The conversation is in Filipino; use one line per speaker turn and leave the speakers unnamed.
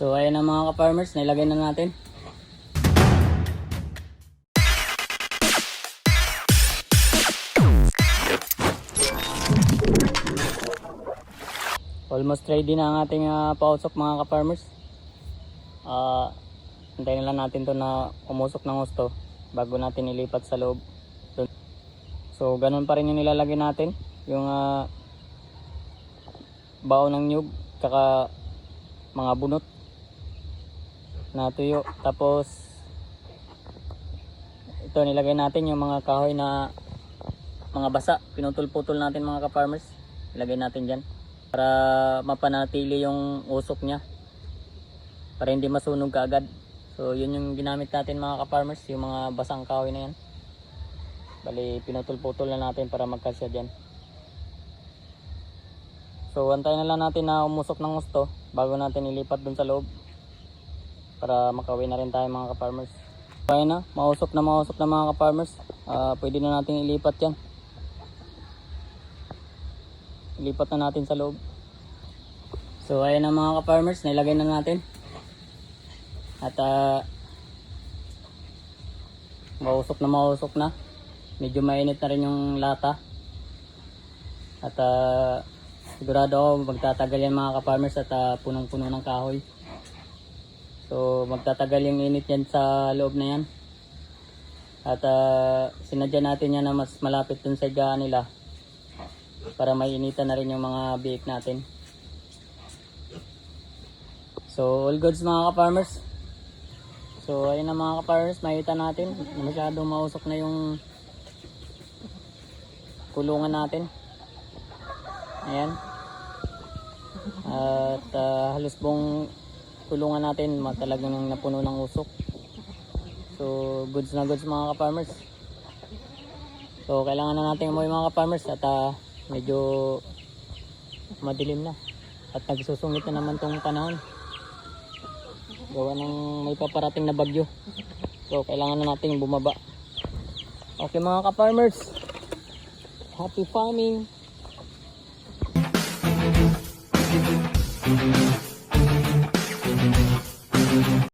So ayan na mga ka-farmers, nilagay na natin. Almost ready na ang ating pausok mga ka-farmers. Antayin lang natin to na umusok ng gusto bago natin ilipat sa loob. So ganun pa rin yung nilalagay natin, yung baon ng nyug kaka mga bunot na tuyo. Tapos ito nilagay natin yung mga kahoy na mga basa, pinutol-putol natin mga ka-farmers, ilagay natin dyan para mapanatili yung usok nya, para hindi masunog kaagad. So yun yung ginamit natin mga ka-farmers, yung mga basang kahoy na yan. Bali pinutol-putol na natin para magkasya dyan. So antayin na lang natin na umusok ng gusto bago natin ilipat dun sa loob para makauwi na rin tayo mga ka-farmers. Kaya na, mausok na mga ka-farmers. Pwede na natin ilipat yan. Ilipat na natin sa loob. So ayan na mga ka-farmers, nilagay na natin. At mausok na. Medyo mainit na rin yung lata. At sigurado ako magtatagal yan mga ka-farmers at punong-puno ng kahoy. So magtatagal yung init yan sa loob na yan. At sinadya natin yan na mas malapit dun sa higaan nila para may initan na rin yung mga biik natin. So all goods mga ka-farmers. So ayun na mga ka-farmers, makita natin masyadong mausok na yung kulungan natin. Ayan. At halos buong kulungan natin talagang napuno ng usok. So goods na goods mga ka-farmers. So kailangan na natin umuwi mga ka-farmers at medyo madilim na at nagsusungit na naman tong panahon gawa ng may paparating na bagyo. So kailangan na natin bumaba. Okay mga ka-farmers, happy farming.